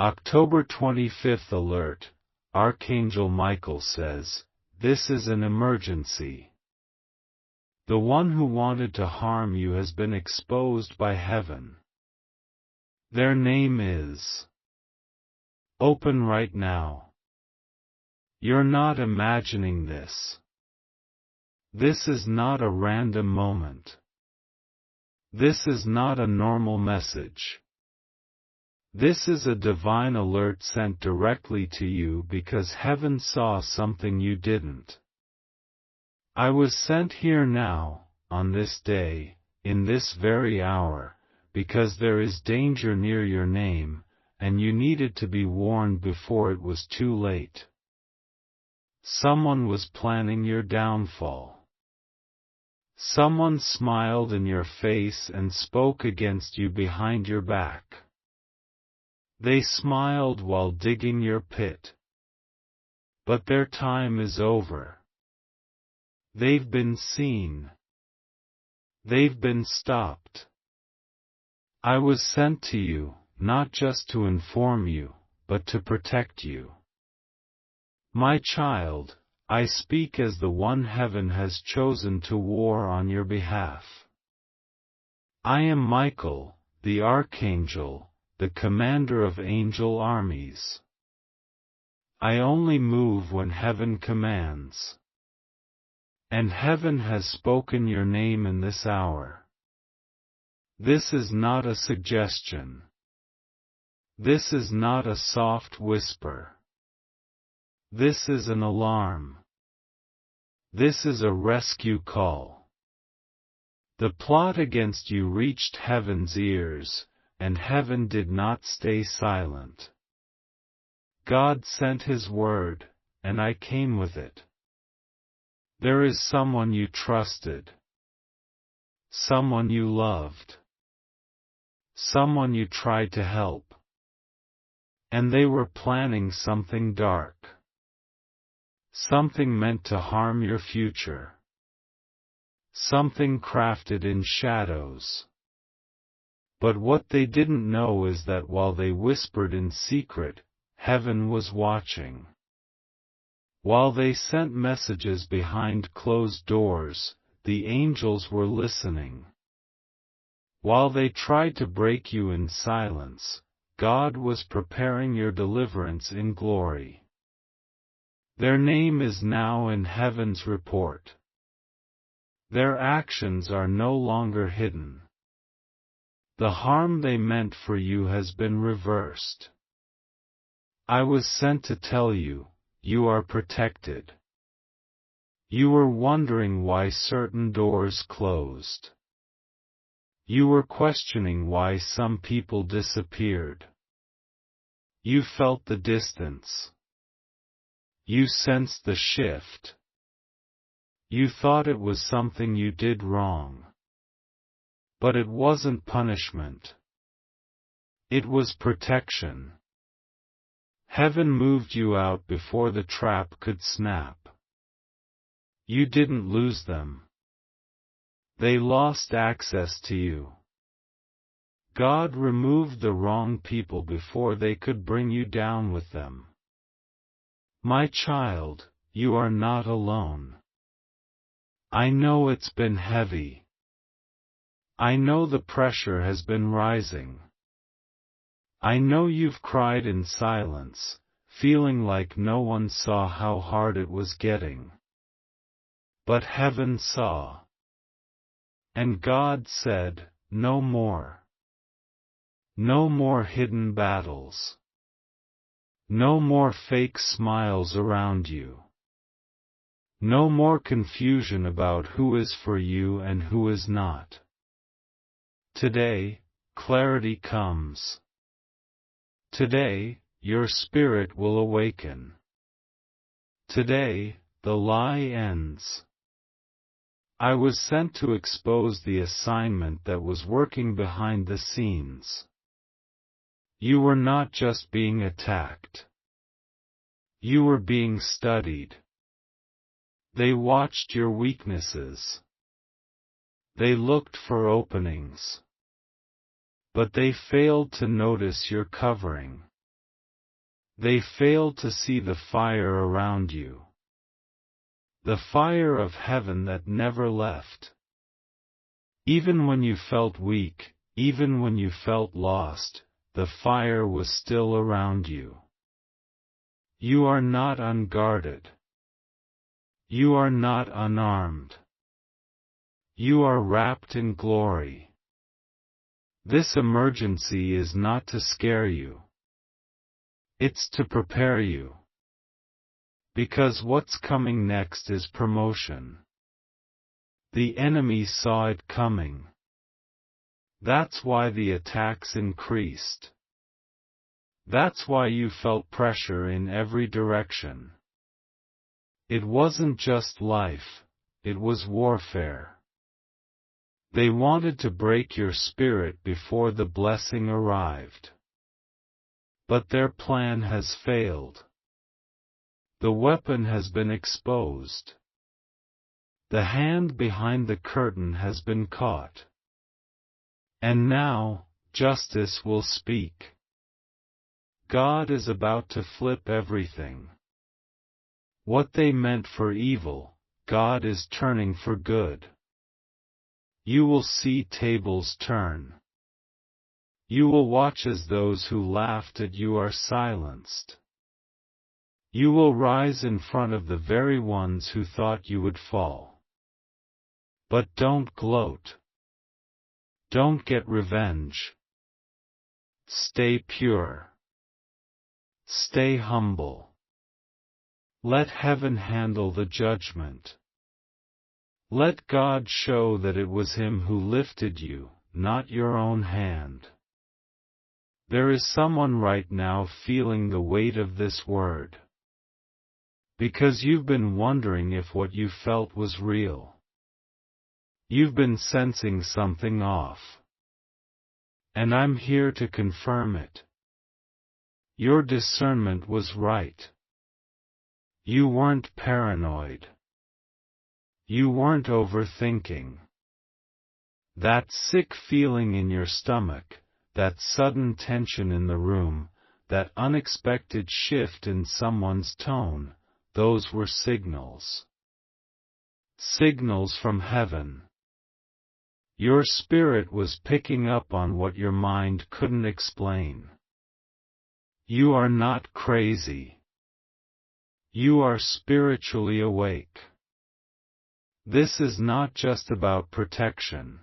October 25th alert. Archangel Michael says, "This is an emergency. The one who wanted to harm you has been exposed by heaven. Their name is open right now. You're not imagining this. This is not a random moment. This is not a normal message. This is a divine alert sent directly to you because heaven saw something you didn't. I was sent here now, on this day, in this very hour, because there is danger near your name, and you needed to be warned before it was too late. Someone was planning your downfall. Someone smiled in your face and spoke against you behind your back. They smiled while digging your pit. But their time is over. They've been seen. They've been stopped. I was sent to you, not just to inform you, but to protect you. My child, I speak as the one heaven has chosen to war on your behalf. I am Michael, the Archangel, the commander of angel armies. I only move when heaven commands. And heaven has spoken your name in this hour. This is not a suggestion. This is not a soft whisper. This is an alarm. This is a rescue call. The plot against you reached heaven's ears, and heaven did not stay silent. God sent His word, and I came with it. There is someone you trusted. Someone you loved. Someone you tried to help. And they were planning something dark. Something meant to harm your future. Something crafted in shadows. But what they didn't know is that while they whispered in secret, heaven was watching. While they sent messages behind closed doors, the angels were listening. While they tried to break you in silence, God was preparing your deliverance in glory. Their name is now in heaven's report. Their actions are no longer hidden. The harm they meant for you has been reversed. I was sent to tell you, you are protected. You were wondering why certain doors closed. You were questioning why some people disappeared. You felt the distance. You sensed the shift. You thought it was something you did wrong. But it wasn't punishment. It was protection. Heaven moved you out before the trap could snap. You didn't lose them. They lost access to you. God removed the wrong people before they could bring you down with them. My child, you are not alone. I know it's been heavy. I know the pressure has been rising. I know you've cried in silence, feeling like no one saw how hard it was getting. But heaven saw. And God said, no more. No more hidden battles. No more fake smiles around you. No more confusion about who is for you and who is not. Today, clarity comes. Today, your spirit will awaken. Today, the lie ends. I was sent to expose the assignment that was working behind the scenes. You were not just being attacked. You were being studied. They watched your weaknesses. They looked for openings. But they failed to notice your covering. They failed to see the fire around you. The fire of heaven that never left. Even when you felt weak, even when you felt lost, the fire was still around you. You are not unguarded. You are not unarmed. You are wrapped in glory. This emergency is not to scare you. It's to prepare you. Because what's coming next is promotion. The enemy saw it coming. That's why the attacks increased. That's why you felt pressure in every direction. It wasn't just life, it was warfare. They wanted to break your spirit before the blessing arrived. But their plan has failed. The weapon has been exposed. The hand behind the curtain has been caught. And now, justice will speak. God is about to flip everything. What they meant for evil, God is turning for good. You will see tables turn. You will watch as those who laughed at you are silenced. You will rise in front of the very ones who thought you would fall. But don't gloat. Don't get revenge. Stay pure. Stay humble. Let heaven handle the judgment. Let God show that it was Him who lifted you, not your own hand. There is someone right now feeling the weight of this word. Because you've been wondering if what you felt was real. You've been sensing something off. And I'm here to confirm it. Your discernment was right. You weren't paranoid. You weren't overthinking. That sick feeling in your stomach, that sudden tension in the room, that unexpected shift in someone's tone, those were signals. Signals from heaven. Your spirit was picking up on what your mind couldn't explain. You are not crazy. You are spiritually awake. This is not just about protection.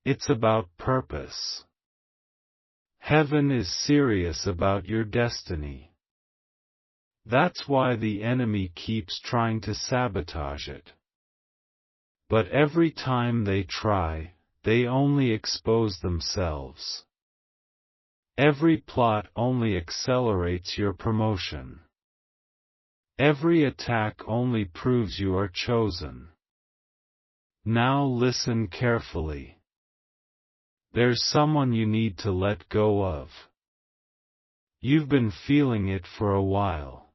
It's about purpose. Heaven is serious about your destiny. That's why the enemy keeps trying to sabotage it. But every time they try, they only expose themselves. Every plot only accelerates your promotion. Every attack only proves you are chosen. Now listen carefully. There's someone you need to let go of. You've been feeling it for a while.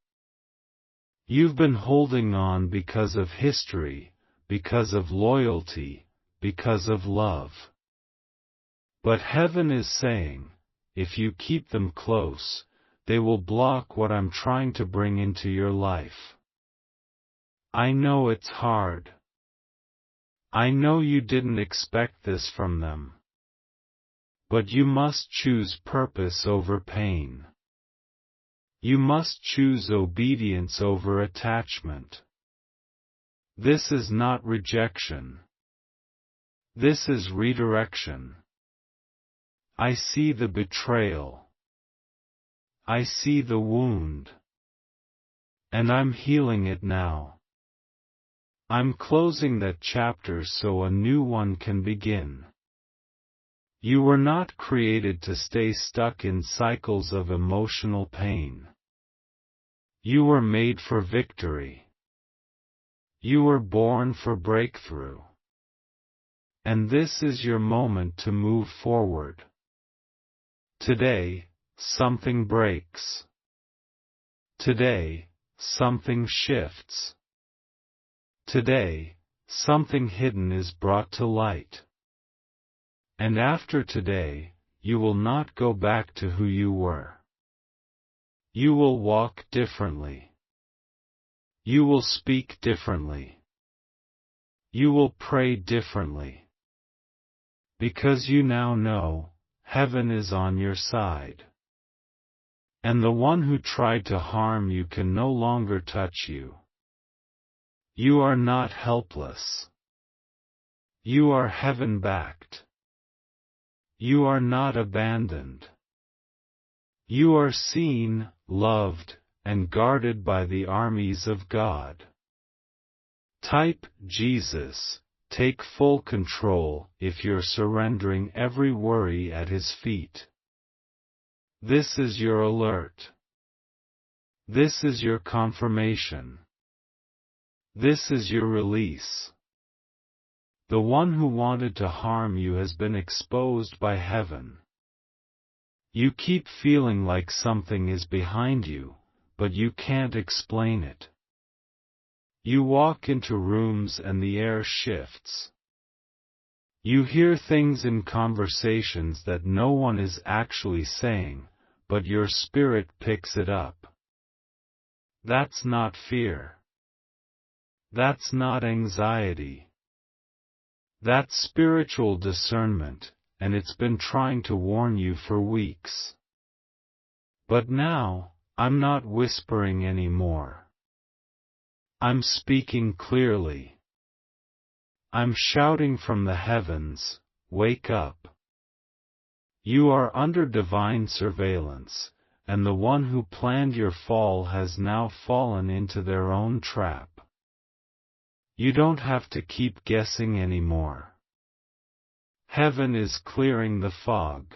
You've been holding on because of history, because of loyalty, because of love. But heaven is saying, if you keep them close, they will block what I'm trying to bring into your life. I know it's hard. I know you didn't expect this from them. But you must choose purpose over pain. You must choose obedience over attachment. This is not rejection. This is redirection. I see the betrayal. I see the wound. And I'm healing it now. I'm closing that chapter so a new one can begin. You were not created to stay stuck in cycles of emotional pain. You were made for victory. You were born for breakthrough. And this is your moment to move forward. Today, something breaks. Today, something shifts. Today, something hidden is brought to light. And after today, you will not go back to who you were. You will walk differently. You will speak differently. You will pray differently. Because you now know, heaven is on your side. And the one who tried to harm you can no longer touch you. You are not helpless. You are heaven-backed. You are not abandoned. You are seen, loved, and guarded by the armies of God. Type Jesus, take full control if you're surrendering every worry at His feet. This is your alert. This is your confirmation. This is your release. The one who wanted to harm you has been exposed by heaven. You keep feeling like something is behind you, but you can't explain it. You walk into rooms and the air shifts. You hear things in conversations that no one is actually saying, but your spirit picks it up. That's not fear. That's not anxiety. That's spiritual discernment, and it's been trying to warn you for weeks. But now, I'm not whispering anymore. I'm speaking clearly. I'm shouting from the heavens, wake up. You are under divine surveillance, and the one who planned your fall has now fallen into their own trap. You don't have to keep guessing anymore. Heaven is clearing the fog.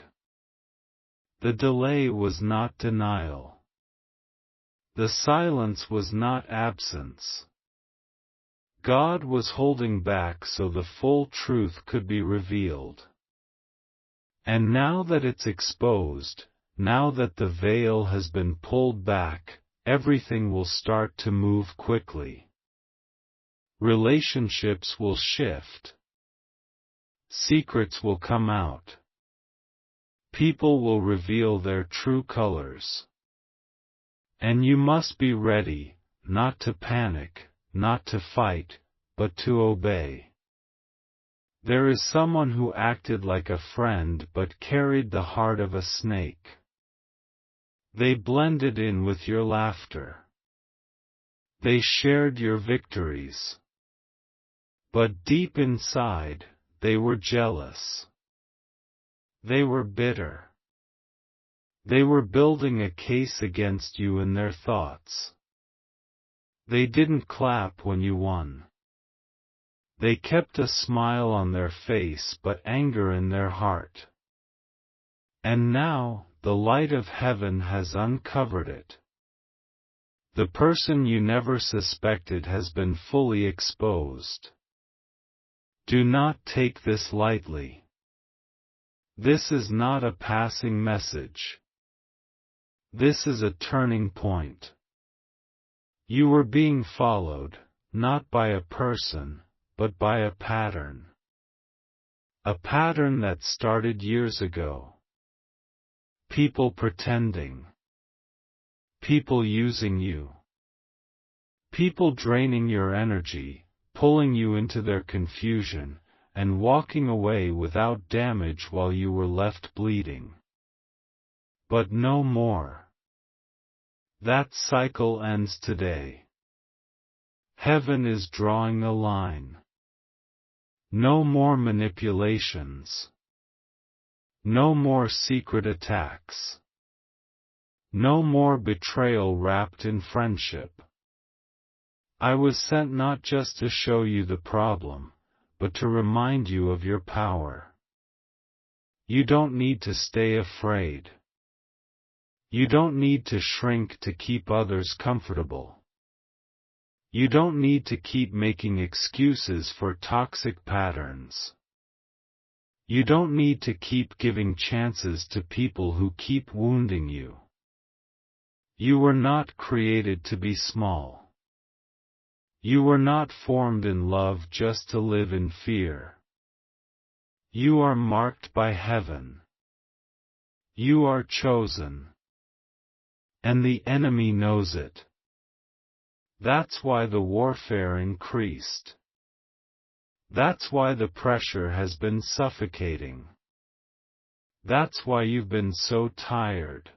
The delay was not denial. The silence was not absence. God was holding back so the full truth could be revealed. And now that it's exposed, now that the veil has been pulled back, everything will start to move quickly. Relationships will shift. Secrets will come out. People will reveal their true colors. And you must be ready, not to panic, not to fight, but to obey. There is someone who acted like a friend but carried the heart of a snake. They blended in with your laughter. They shared your victories. But deep inside, they were jealous. They were bitter. They were building a case against you in their thoughts. They didn't clap when you won. They kept a smile on their face but anger in their heart. And now, the light of heaven has uncovered it. The person you never suspected has been fully exposed. Do not take this lightly. This is not a passing message. This is a turning point. You were being followed, not by a person, but by a pattern. A pattern that started years ago. People pretending. People using you. People draining your energy, pulling you into their confusion, and walking away without damage while you were left bleeding. But no more. That cycle ends today. Heaven is drawing a line. No more manipulations. No more secret attacks. No more betrayal wrapped in friendship. I was sent not just to show you the problem, but to remind you of your power. You don't need to stay afraid. You don't need to shrink to keep others comfortable. You don't need to keep making excuses for toxic patterns. You don't need to keep giving chances to people who keep wounding you. You were not created to be small. You were not formed in love just to live in fear. You are marked by heaven. You are chosen. And the enemy knows it. That's why the warfare increased. That's why the pressure has been suffocating. That's why you've been so tired.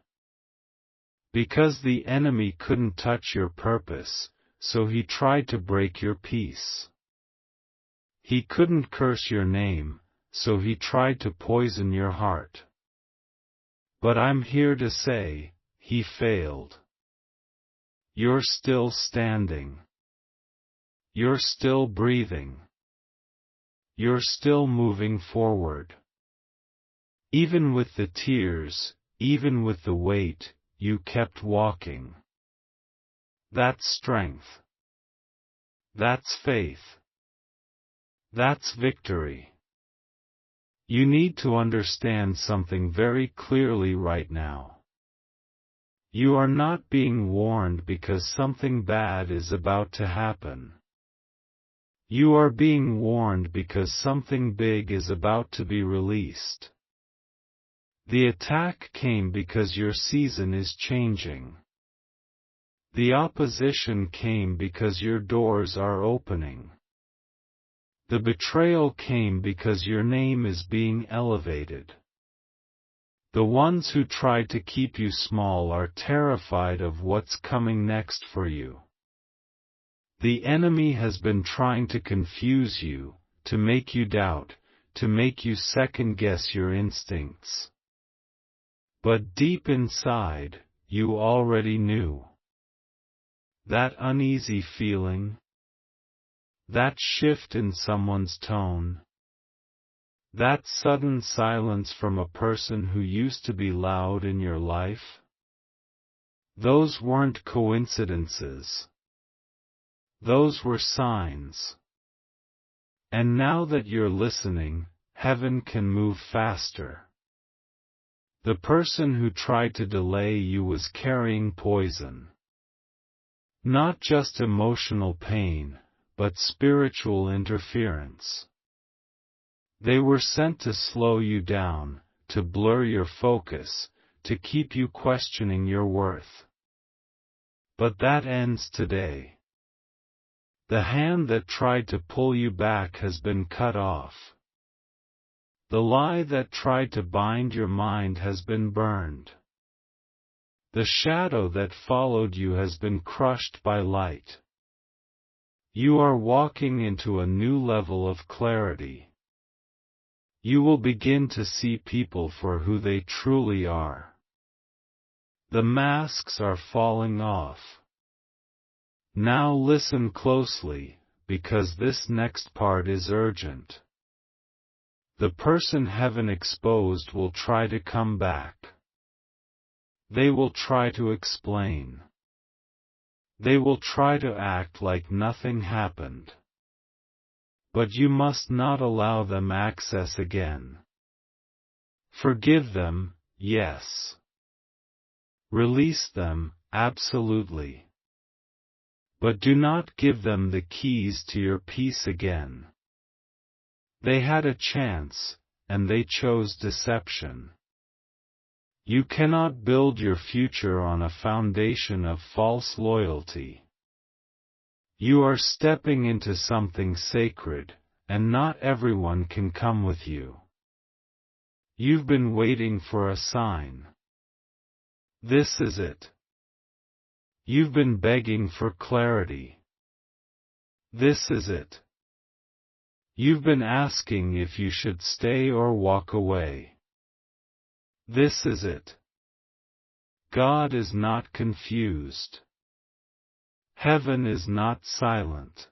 Because the enemy couldn't touch your purpose, so he tried to break your peace. He couldn't curse your name, so he tried to poison your heart. But I'm here to say, he failed. You're still standing. You're still breathing. You're still moving forward. Even with the tears, even with the weight, you kept walking. That's strength. That's faith. That's victory. You need to understand something very clearly right now. You are not being warned because something bad is about to happen. You are being warned because something big is about to be released. The attack came because your season is changing. The opposition came because your doors are opening. The betrayal came because your name is being elevated. The ones who tried to keep you small are terrified of what's coming next for you. The enemy has been trying to confuse you, to make you doubt, to make you second-guess your instincts. But deep inside, you already knew. That uneasy feeling, that shift in someone's tone, that sudden silence from a person who used to be loud in your life, those weren't coincidences. Those were signs. And now that you're listening, heaven can move faster. The person who tried to delay you was carrying poison. Not just emotional pain, but spiritual interference. They were sent to slow you down, to blur your focus, to keep you questioning your worth. But that ends today. The hand that tried to pull you back has been cut off. The lie that tried to bind your mind has been burned. The shadow that followed you has been crushed by light. You are walking into a new level of clarity. You will begin to see people for who they truly are. The masks are falling off. Now listen closely, because this next part is urgent. The person heaven exposed will try to come back. They will try to explain. They will try to act like nothing happened. But you must not allow them access again. Forgive them, yes. Release them, absolutely. But do not give them the keys to your peace again. They had a chance, and they chose deception. You cannot build your future on a foundation of false loyalty. You are stepping into something sacred, and not everyone can come with you. You've been waiting for a sign. This is it. You've been begging for clarity. This is it. You've been asking if you should stay or walk away. This is it. God is not confused. Heaven is not silent.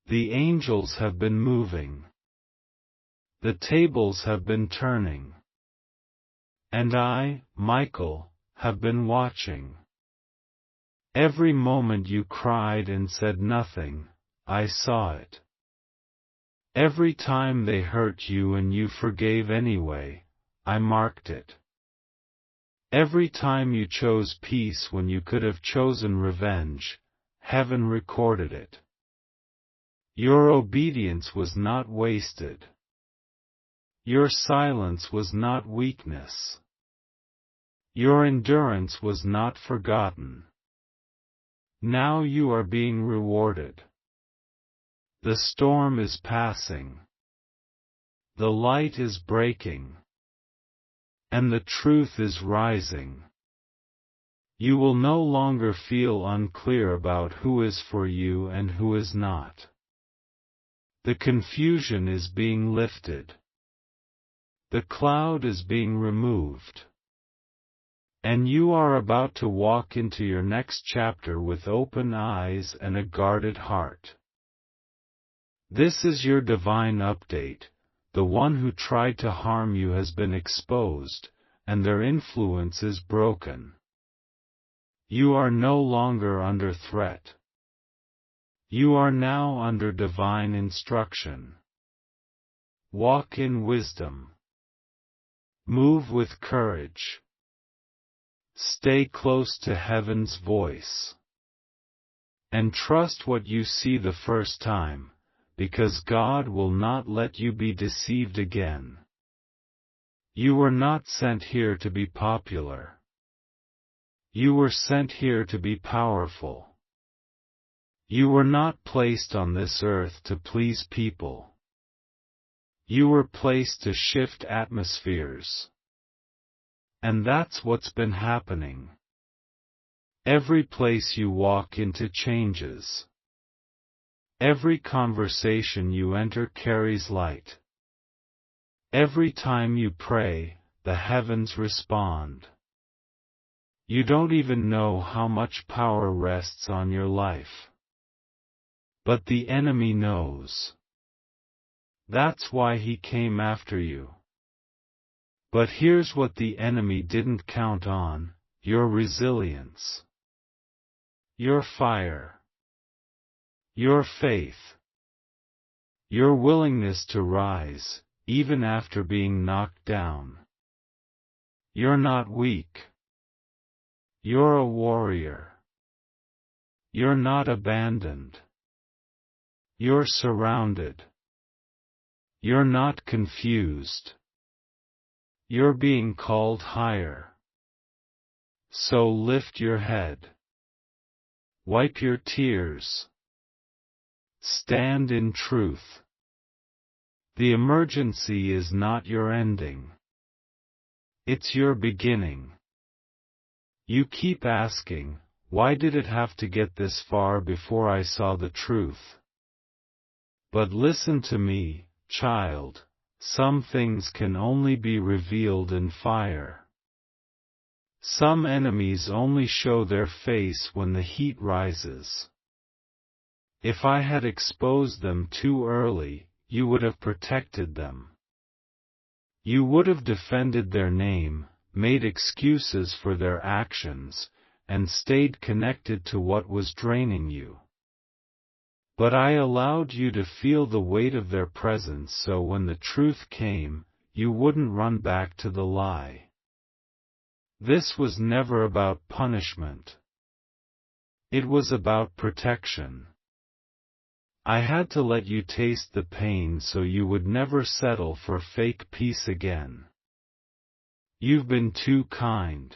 The angels have been moving. The tables have been turning. And I, Michael, have been watching. Every moment you cried and said nothing, I saw it. Every time they hurt you and you forgave anyway, I marked it. Every time you chose peace when you could have chosen revenge, heaven recorded it. Your obedience was not wasted. Your silence was not weakness. Your endurance was not forgotten. Now you are being rewarded. The storm is passing. The light is breaking. And the truth is rising. You will no longer feel unclear about who is for you and who is not. The confusion is being lifted. The cloud is being removed. And you are about to walk into your next chapter with open eyes and a guarded heart. This is your divine update. The one who tried to harm you has been exposed, and their influence is broken. You are no longer under threat. You are now under divine instruction. Walk in wisdom. Move with courage. Stay close to heaven's voice. And trust what you see the first time, because God will not let you be deceived again. You were not sent here to be popular. You were sent here to be powerful. You were not placed on this earth to please people. You were placed to shift atmospheres. And that's what's been happening. Every place you walk into changes. Every conversation you enter carries light. Every time you pray, the heavens respond. You don't even know how much power rests on your life. But the enemy knows. That's why he came after you. But here's what the enemy didn't count on: your resilience. Your fire. Your faith. Your willingness to rise, even after being knocked down. You're not weak. You're a warrior. You're not abandoned. You're surrounded. You're not confused. You're being called higher. So lift your head. Wipe your tears. Stand in truth. The emergency is not your ending. It's your beginning. You keep asking, why did it have to get this far before I saw the truth? But listen to me, child, some things can only be revealed in fire. Some enemies only show their face when the heat rises. If I had exposed them too early, you would have protected them. You would have defended their name, made excuses for their actions, and stayed connected to what was draining you. But I allowed you to feel the weight of their presence so when the truth came, you wouldn't run back to the lie. This was never about punishment. It was about protection. I had to let you taste the pain so you would never settle for fake peace again. You've been too kind.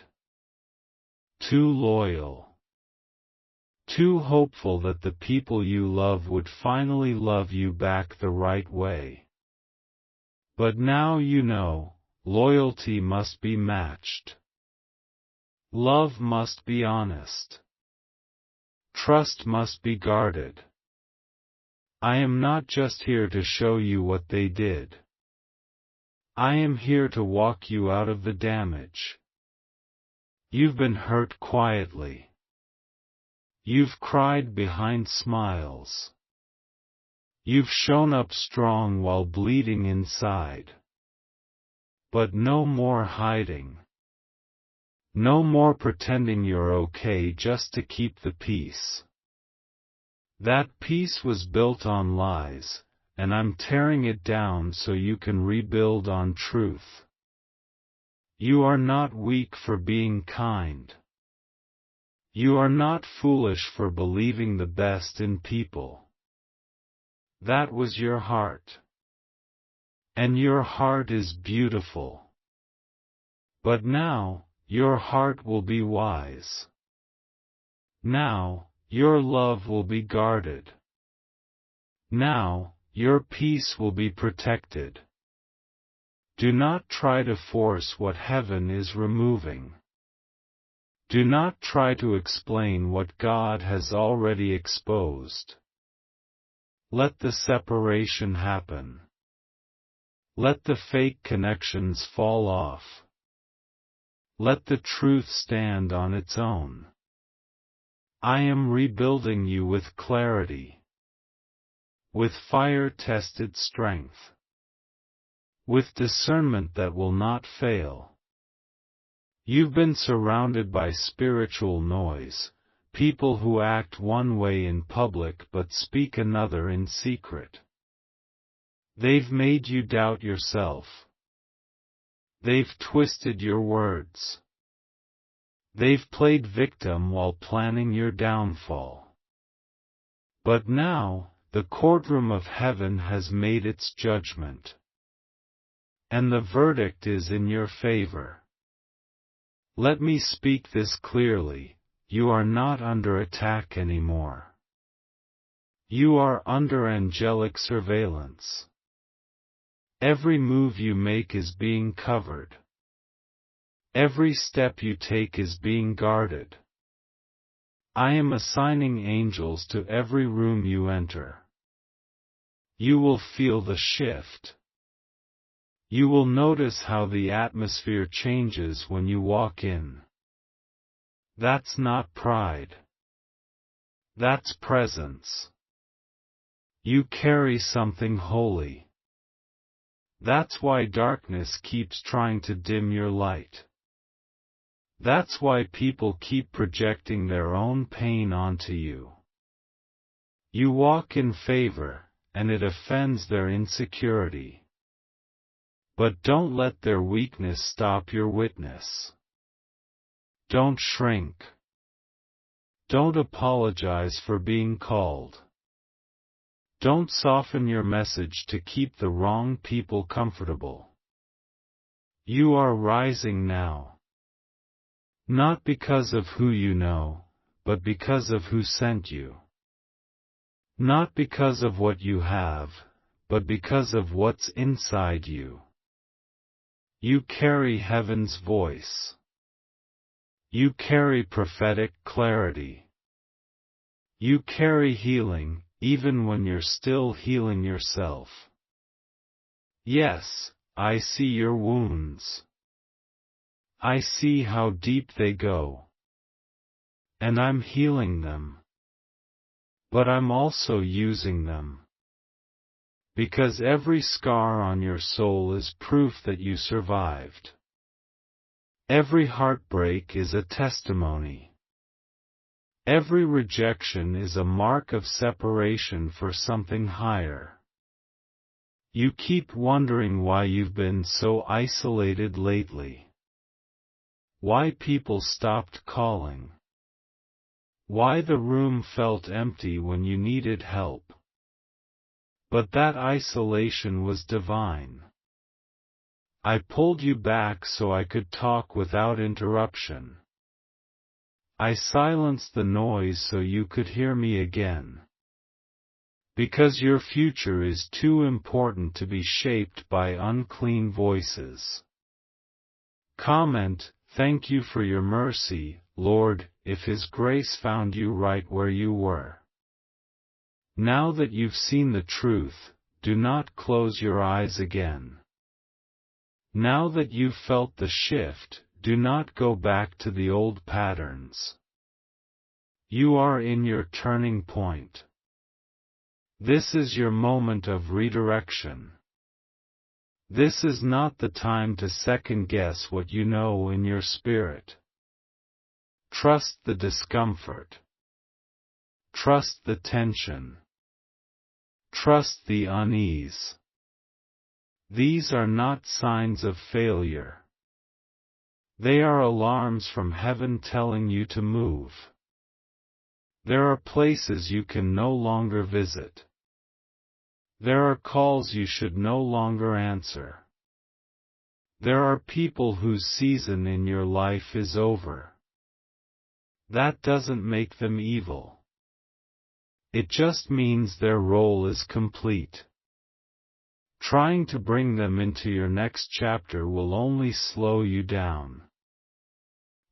Too loyal. Too hopeful that the people you love would finally love you back the right way. But now you know, loyalty must be matched. Love must be honest. Trust must be guarded. I am not just here to show you what they did. I am here to walk you out of the damage. You've been hurt quietly. You've cried behind smiles. You've shown up strong while bleeding inside. But no more hiding. No more pretending you're okay just to keep the peace. That peace was built on lies, and I'm tearing it down so you can rebuild on truth. You are not weak for being kind. You are not foolish for believing the best in people. That was your heart. And your heart is beautiful. But now, your heart will be wise. Now, your love will be guarded. Now, your peace will be protected. Do not try to force what heaven is removing. Do not try to explain what God has already exposed. Let the separation happen. Let the fake connections fall off. Let the truth stand on its own. I am rebuilding you with clarity, with fire-tested strength, with discernment that will not fail. You've been surrounded by spiritual noise, people who act one way in public but speak another in secret. They've made you doubt yourself. They've twisted your words. They've played victim while planning your downfall. But now, the courtroom of heaven has made its judgment. And the verdict is in your favor. Let me speak this clearly, you are not under attack anymore. You are under angelic surveillance. Every move you make is being covered. Every step you take is being guarded. I am assigning angels to every room you enter. You will feel the shift. You will notice how the atmosphere changes when you walk in. That's not pride. That's presence. You carry something holy. That's why darkness keeps trying to dim your light. That's why people keep projecting their own pain onto you. You walk in favor, and it offends their insecurity. But don't let their weakness stop your witness. Don't shrink. Don't apologize for being called. Don't soften your message to keep the wrong people comfortable. You are rising now. Not because of who you know, but because of who sent you. Not because of what you have, but because of what's inside you. You carry heaven's voice. You carry prophetic clarity. You carry healing, even when you're still healing yourself. Yes, I see your wounds. I see how deep they go. And I'm healing them. But I'm also using them. Because every scar on your soul is proof that you survived. Every heartbreak is a testimony. Every rejection is a mark of separation for something higher. You keep wondering why you've been so isolated lately. Why people stopped calling. Why the room felt empty when you needed help. But that isolation was divine. I pulled you back so I could talk without interruption. I silenced the noise so you could hear me again. Because your future is too important to be shaped by unclean voices. Comment, thank you for your mercy, Lord, if His grace found you right where you were. Now that you've seen the truth, do not close your eyes again. Now that you've felt the shift, do not go back to the old patterns. You are in your turning point. This is your moment of redirection. This is not the time to second-guess what you know in your spirit. Trust the discomfort. Trust the tension. Trust the unease. These are not signs of failure. They are alarms from heaven telling you to move. There are places you can no longer visit. There are calls you should no longer answer. There are people whose season in your life is over. That doesn't make them evil. It just means their role is complete. Trying to bring them into your next chapter will only slow you down.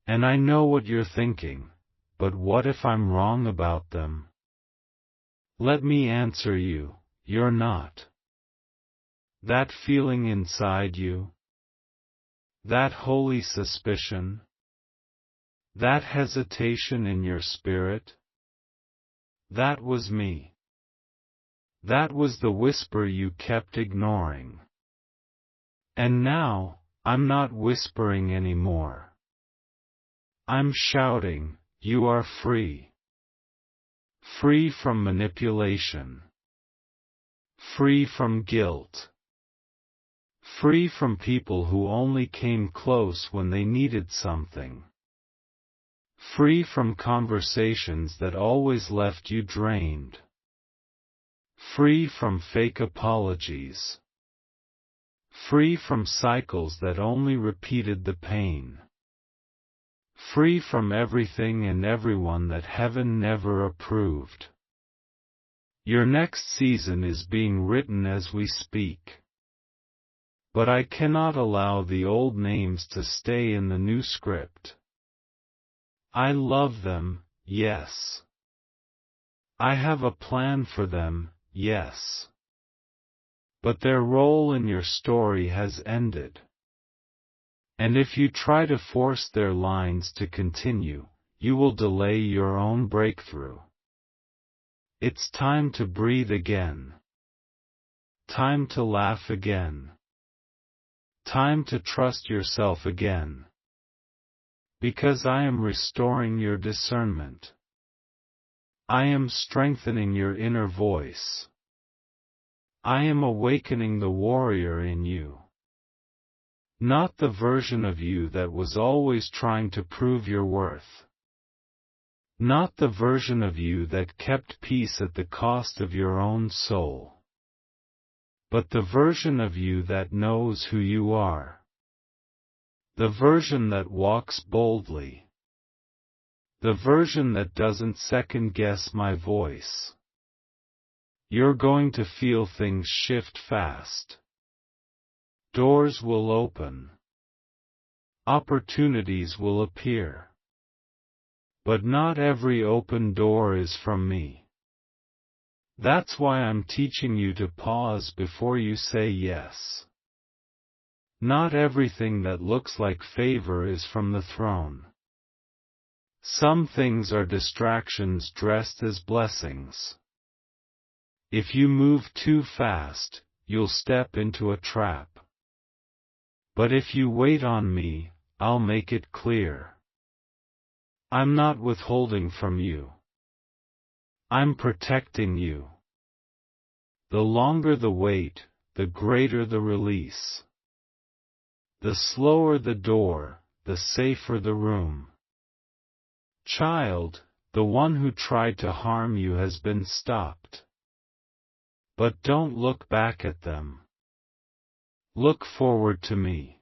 And I know what you're thinking, but what if I'm wrong about them? Let me answer you, you're not. That feeling inside you, that holy suspicion, that hesitation in your spirit, that was me. That was the whisper you kept ignoring. And now, I'm not whispering anymore. I'm shouting, you are free. Free from manipulation. Free from guilt. Free from people who only came close when they needed something. Free from conversations that always left you drained. Free from fake apologies. Free from cycles that only repeated the pain. Free from everything and everyone that heaven never approved. Your next season is being written as we speak. But I cannot allow the old names to stay in the new script. I love them, yes. I have a plan for them, yes. But their role in your story has ended. And if you try to force their lines to continue, you will delay your own breakthrough. It's time to breathe again. Time to laugh again. Time to trust yourself again. Because I am restoring your discernment. I am strengthening your inner voice. I am awakening the warrior in you. Not the version of you that was always trying to prove your worth. Not the version of you that kept peace at the cost of your own soul. But the version of you that knows who you are. The version that walks boldly. The version that doesn't second-guess my voice. You're going to feel things shift fast. Doors will open. Opportunities will appear. But not every open door is from me. That's why I'm teaching you to pause before you say yes. Not everything that looks like favor is from the throne. Some things are distractions dressed as blessings. If you move too fast, you'll step into a trap. But if you wait on me, I'll make it clear. I'm not withholding from you. I'm protecting you. The longer the wait, the greater the release. The slower the door, the safer the room. Child, the one who tried to harm you has been stopped. But don't look back at them. Look forward to me.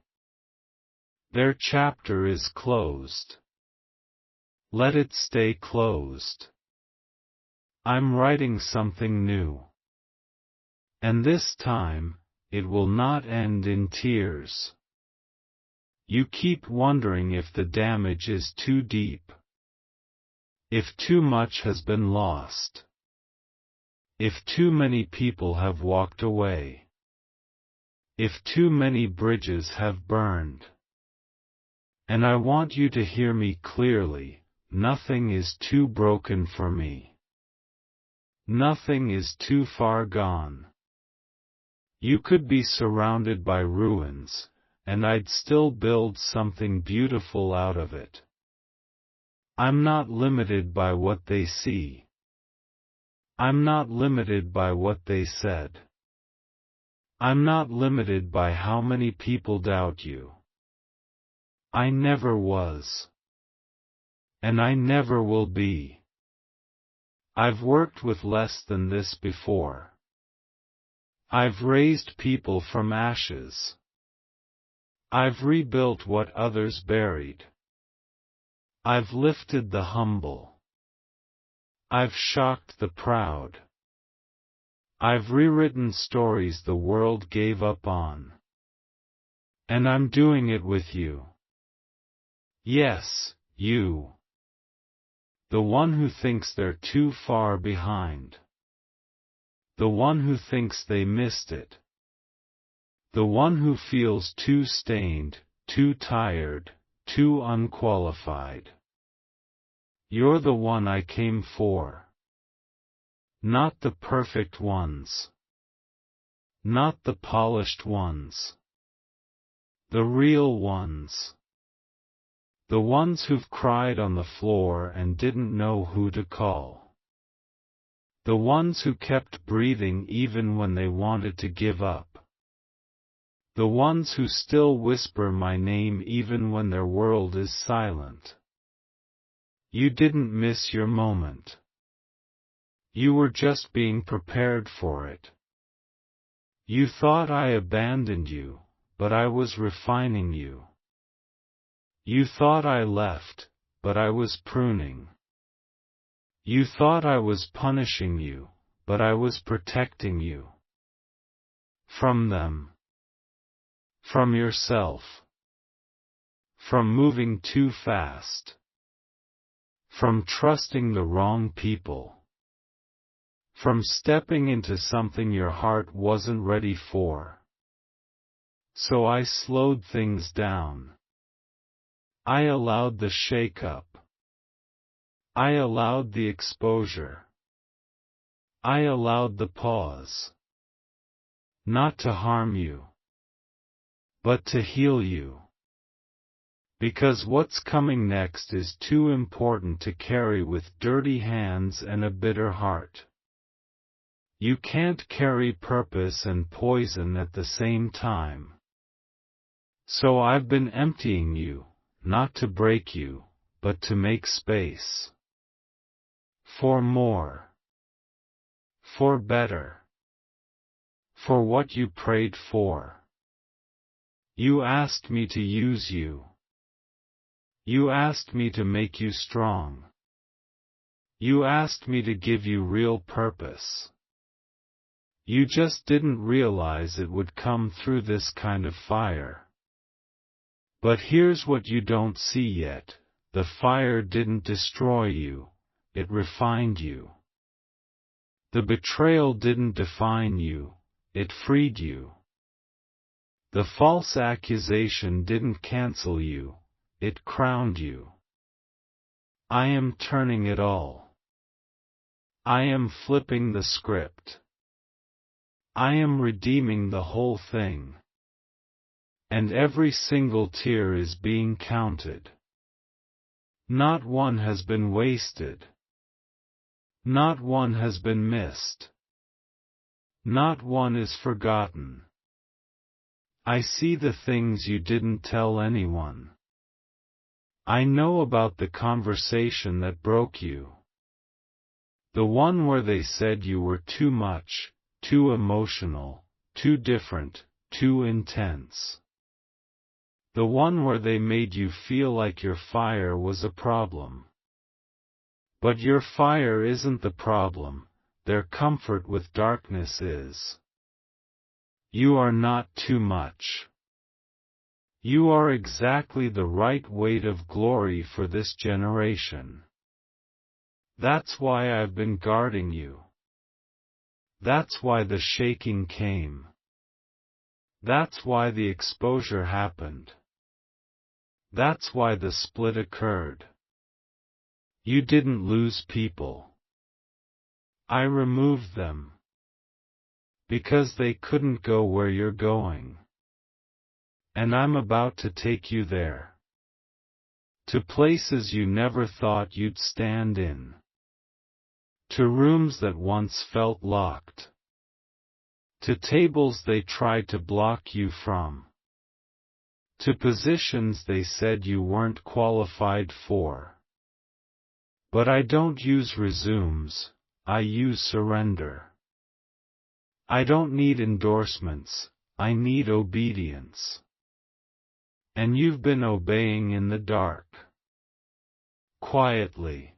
Their chapter is closed. Let it stay closed. I'm writing something new. And this time, it will not end in tears. You keep wondering if the damage is too deep. If too much has been lost. If too many people have walked away. If too many bridges have burned. And I want you to hear me clearly, nothing is too broken for me. Nothing is too far gone. You could be surrounded by ruins, and I'd still build something beautiful out of it. I'm not limited by what they see. I'm not limited by what they said. I'm not limited by how many people doubt you. I never was. And I never will be. I've worked with less than this before. I've raised people from ashes. I've rebuilt what others buried. I've lifted the humble. I've shocked the proud. I've rewritten stories the world gave up on. And I'm doing it with you. Yes, you. The one who thinks they're too far behind. The one who thinks they missed it. The one who feels too stained, too tired, too unqualified. You're the one I came for. Not the perfect ones. Not the polished ones. The real ones. The ones who've cried on the floor and didn't know who to call. The ones who kept breathing even when they wanted to give up. The ones who still whisper my name even when their world is silent. You didn't miss your moment. You were just being prepared for it. You thought I abandoned you, but I was refining you. You thought I left, but I was pruning. You thought I was punishing you, but I was protecting you. From them. From yourself. From moving too fast. From trusting the wrong people. From stepping into something your heart wasn't ready for. So I slowed things down. I allowed the shake-up. I allowed the exposure. I allowed the pause. Not to harm you, but to heal you. Because what's coming next is too important to carry with dirty hands and a bitter heart. You can't carry purpose and poison at the same time. So I've been emptying you, not to break you, but to make space. For more. For better. For what you prayed for. You asked me to use you. You asked me to make you strong. You asked me to give you real purpose. You just didn't realize it would come through this kind of fire. But here's what you don't see yet. The fire didn't destroy you, it refined you. The betrayal didn't define you, it freed you. The false accusation didn't cancel you, it crowned you. I am turning it all. I am flipping the script. I am redeeming the whole thing. And every single tear is being counted. Not one has been wasted. Not one has been missed. Not one is forgotten. I see the things you didn't tell anyone. I know about the conversation that broke you. The one where they said you were too much, too emotional, too different, too intense. The one where they made you feel like your fire was a problem. But your fire isn't the problem, their comfort with darkness is. You are not too much. You are exactly the right weight of glory for this generation. That's why I've been guarding you. That's why the shaking came. That's why the exposure happened. That's why the split occurred. You didn't lose people. I removed them. Because they couldn't go where you're going. And I'm about to take you there. To places you never thought you'd stand in. To rooms that once felt locked. To tables they tried to block you from. To positions they said you weren't qualified for. But I don't use resumes, I use surrender. I don't need endorsements, I need obedience. And you've been obeying in the dark. Quietly.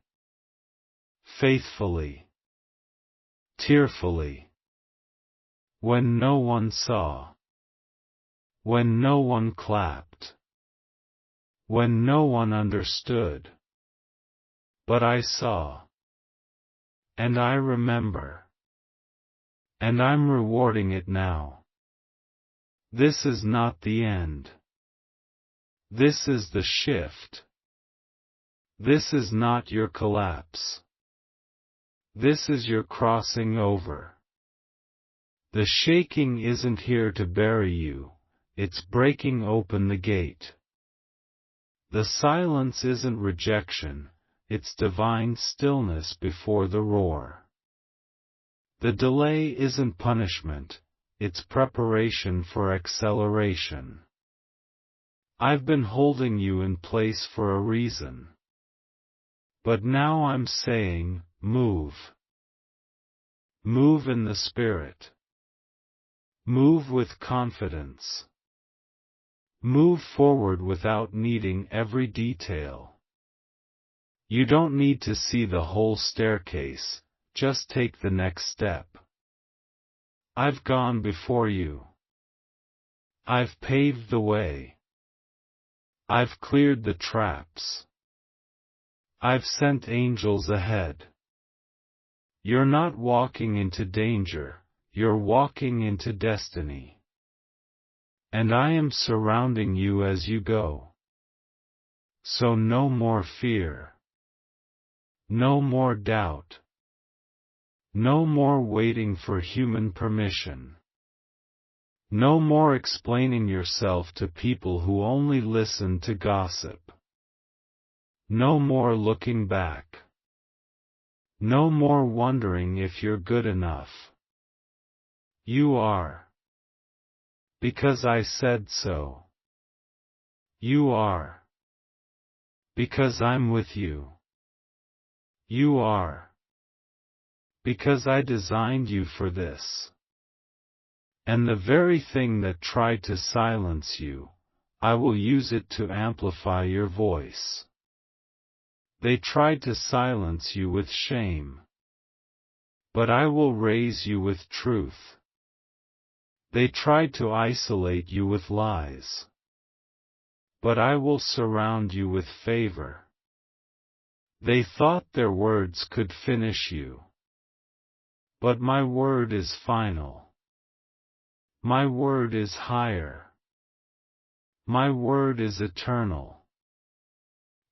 Faithfully. Tearfully. When no one saw. When no one clapped. When no one understood. But I saw. And I remember. And I'm rewarding it now. This is not the end. This is the shift. This is not your collapse. This is your crossing over. The shaking isn't here to bury you, it's breaking open the gate. The silence isn't rejection, it's divine stillness before the roar. The delay isn't punishment, it's preparation for acceleration. I've been holding you in place for a reason. But now I'm saying, move. Move in the Spirit. Move with confidence. Move forward without needing every detail. You don't need to see the whole staircase, just take the next step. I've gone before you. I've paved the way. I've cleared the traps. I've sent angels ahead. You're not walking into danger, you're walking into destiny. And I am surrounding you as you go. So no more fear. No more doubt. No more waiting for human permission. No more explaining yourself to people who only listen to gossip. No more looking back. No more wondering if you're good enough. You are. Because I said so. You are. Because I'm with you. You are. Because I designed you for this. And the very thing that tried to silence you, I will use it to amplify your voice. They tried to silence you with shame. But I will raise you with truth. They tried to isolate you with lies. But I will surround you with favor. They thought their words could finish you. But my word is final. My word is higher. My word is eternal.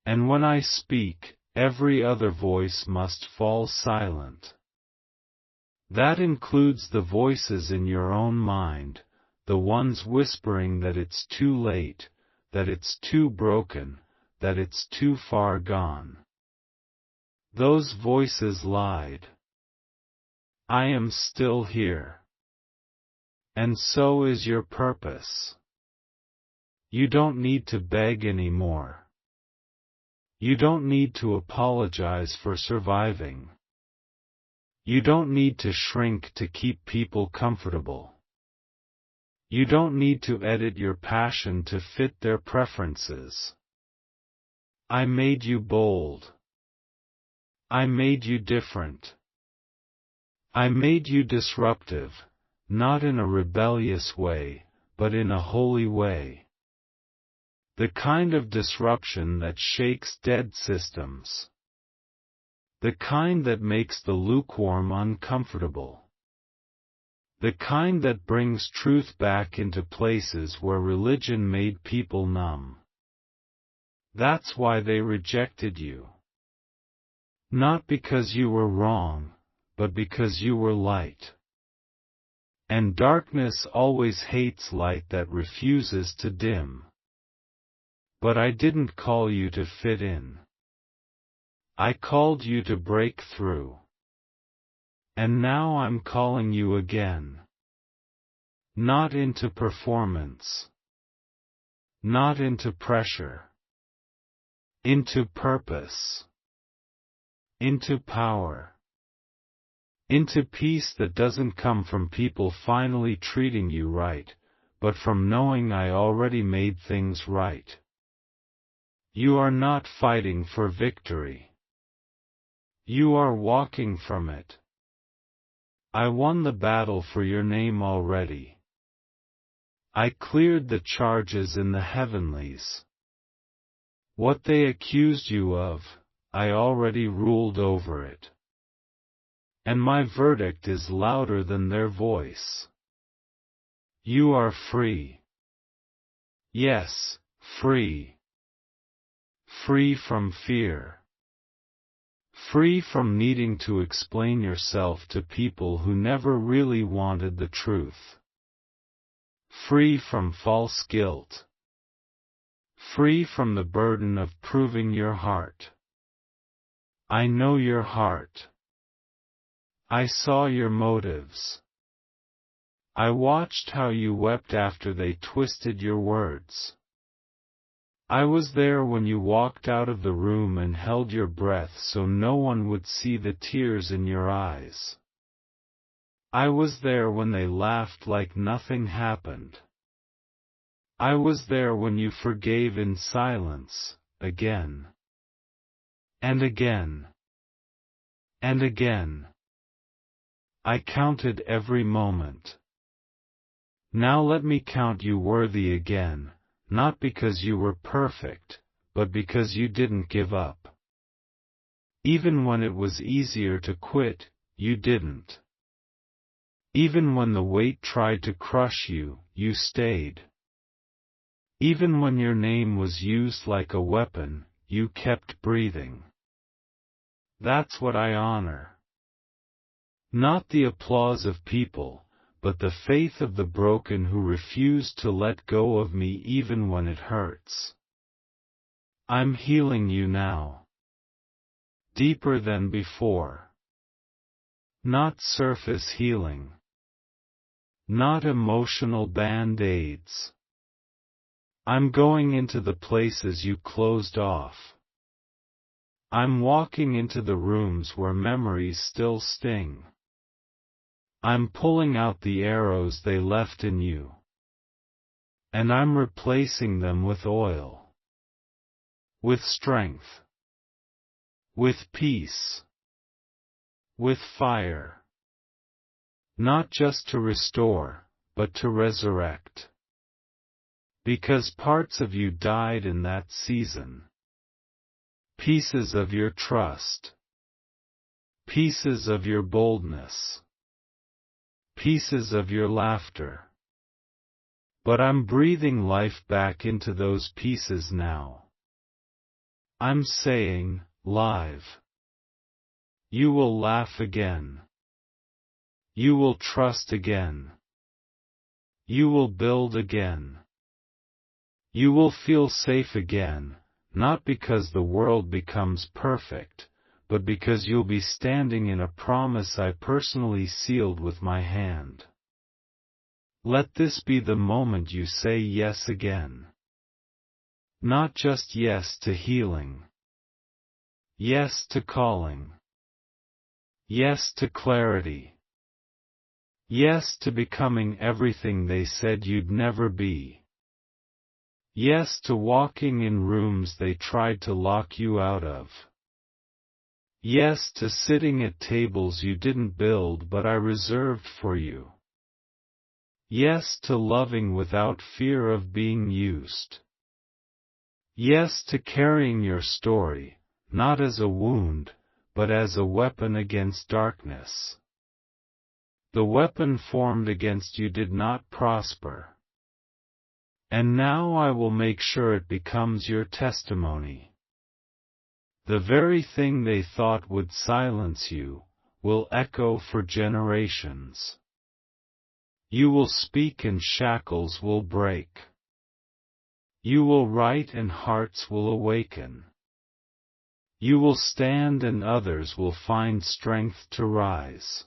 And when I speak, every other voice must fall silent. That includes the voices in your own mind, the ones whispering that it's too late, that it's too broken, that it's too far gone. Those voices lied. I am still here. And so is your purpose. You don't need to beg anymore. You don't need to apologize for surviving. You don't need to shrink to keep people comfortable. You don't need to edit your passion to fit their preferences. I made you bold. I made you different. I made you disruptive, not in a rebellious way, but in a holy way. The kind of disruption that shakes dead systems. The kind that makes the lukewarm uncomfortable. The kind that brings truth back into places where religion made people numb. That's why they rejected you. Not because you were wrong, but because you were light. And darkness always hates light that refuses to dim. But I didn't call you to fit in. I called you to break through. And now I'm calling you again. Not into performance. Not into pressure. Into purpose. Into power. Into peace that doesn't come from people finally treating you right, but from knowing I already made things right. You are not fighting for victory. You are walking from it. I won the battle for your name already. I cleared the charges in the heavenlies. What they accused you of, I already ruled over it. And my verdict is louder than their voice. You are free. Yes, free. Free from fear. Free from needing to explain yourself to people who never really wanted the truth. Free from false guilt. Free from the burden of proving your heart. I know your heart. I saw your motives. I watched how you wept after they twisted your words. I was there when you walked out of the room and held your breath so no one would see the tears in your eyes. I was there when they laughed like nothing happened. I was there when you forgave in silence, again. And again. And again. I counted every moment. Now let me count you worthy again, not because you were perfect, but because you didn't give up. Even when it was easier to quit, you didn't. Even when the weight tried to crush you, you stayed. Even when your name was used like a weapon, you kept breathing. That's what I honor. Not the applause of people, but the faith of the broken who refuse to let go of me even when it hurts. I'm healing you now. Deeper than before. Not surface healing. Not emotional band-aids. I'm going into the places you closed off. I'm walking into the rooms where memories still sting. I'm pulling out the arrows they left in you. And I'm replacing them with oil. With strength. With peace. With fire. Not just to restore, but to resurrect. Because parts of you died in that season. Pieces of your trust. Pieces of your boldness. Pieces of your laughter. But I'm breathing life back into those pieces now. I'm saying, live. You will laugh again. You will trust again. You will build again. You will feel safe again, not because the world becomes perfect, but because you'll be standing in a promise I personally sealed with my hand. Let this be the moment you say yes again. Not just yes to healing. Yes to calling. Yes to clarity. Yes to becoming everything they said you'd never be. Yes to walking in rooms they tried to lock you out of. Yes to sitting at tables you didn't build but I reserved for you. Yes to loving without fear of being used. Yes to carrying your story, not as a wound, but as a weapon against darkness. The weapon formed against you did not prosper. And now I will make sure it becomes your testimony. The very thing they thought would silence you, will echo for generations. You will speak and shackles will break. You will write and hearts will awaken. You will stand and others will find strength to rise.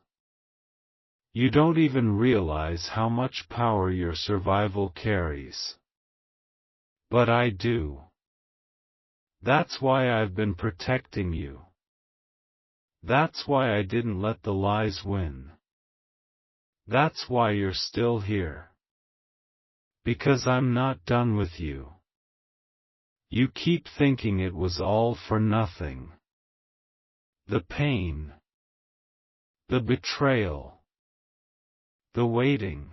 You don't even realize how much power your survival carries. But I do. That's why I've been protecting you. That's why I didn't let the lies win. That's why you're still here. Because I'm not done with you. You keep thinking it was all for nothing. The pain. The betrayal. The waiting.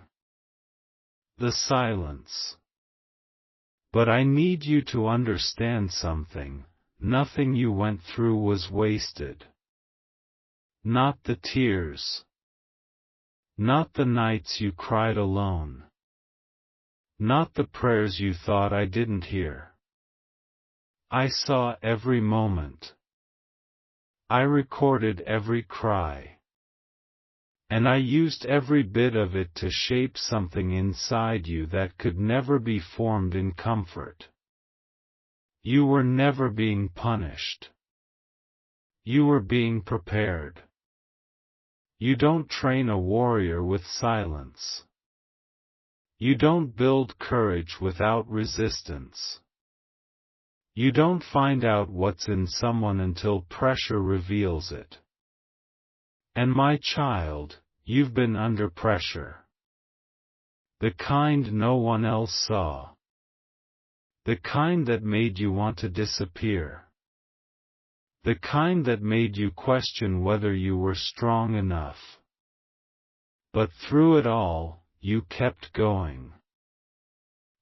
The silence. But I need you to understand something. Nothing you went through was wasted. Not the tears. Not the nights you cried alone. Not the prayers you thought I didn't hear. I saw every moment. I recorded every cry. And I used every bit of it to shape something inside you that could never be formed in comfort. You were never being punished. You were being prepared. You don't train a warrior with silence. You don't build courage without resistance. You don't find out what's in someone until pressure reveals it. And my child, you've been under pressure. The kind no one else saw. The kind that made you want to disappear. The kind that made you question whether you were strong enough. But through it all, you kept going.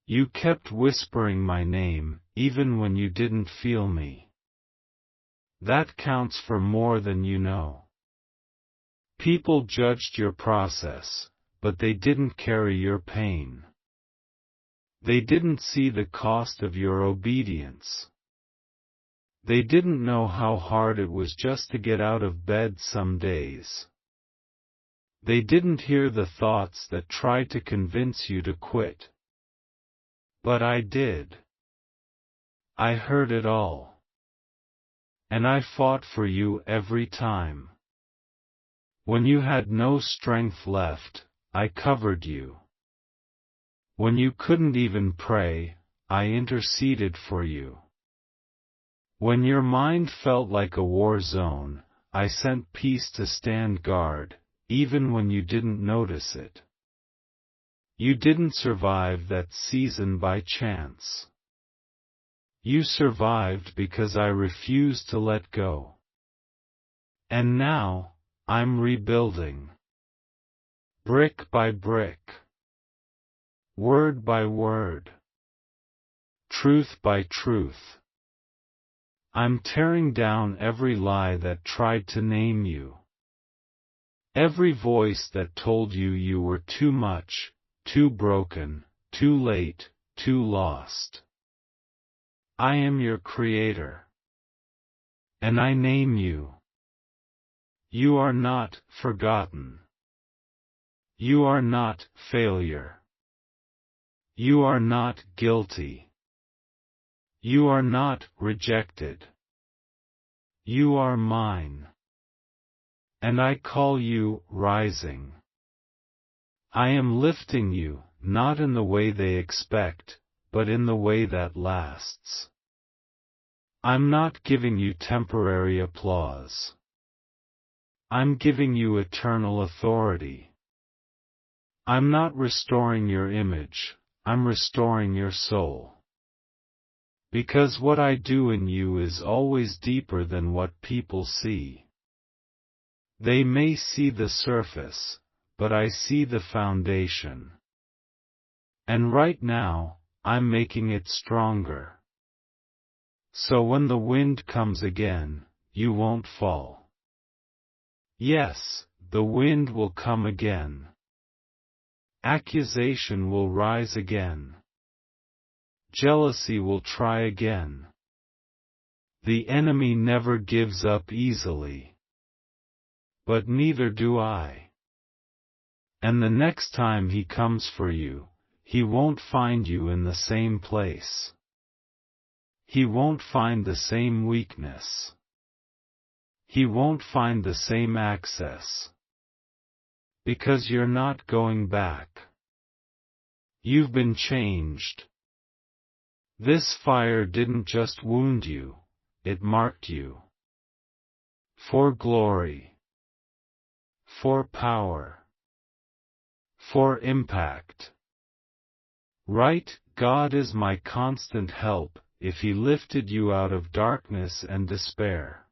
You kept whispering my name, even when you didn't feel me. That counts for more than you know. People judged your process, but they didn't carry your pain. They didn't see the cost of your obedience. They didn't know how hard it was just to get out of bed some days. They didn't hear the thoughts that tried to convince you to quit. But I did. I heard it all. And I fought for you every time. When you had no strength left, I covered you. When you couldn't even pray, I interceded for you. When your mind felt like a war zone, I sent peace to stand guard, even when you didn't notice it. You didn't survive that season by chance. You survived because I refused to let go. And now, I'm rebuilding. Brick by brick. Word by word. Truth by truth. I'm tearing down every lie that tried to name you. Every voice that told you you were too much, too broken, too late, too lost. I am your creator. And I name you. You are not forgotten. You are not failure. You are not guilty. You are not rejected. You are mine. And I call you rising. I am lifting you, not in the way they expect, but in the way that lasts. I'm not giving you temporary applause. I'm giving you eternal authority. I'm not restoring your image, I'm restoring your soul. Because what I do in you is always deeper than what people see. They may see the surface, but I see the foundation. And right now, I'm making it stronger. So when the wind comes again, you won't fall. Yes, the wind will come again. Accusation will rise again. Jealousy will try again. The enemy never gives up easily. But neither do I. And the next time he comes for you, he won't find you in the same place. He won't find the same weakness. He won't find the same access. Because you're not going back. You've been changed. This fire didn't just wound you, it marked you. For glory. For power. For impact. Write, God is my constant help, if He lifted you out of darkness and despair.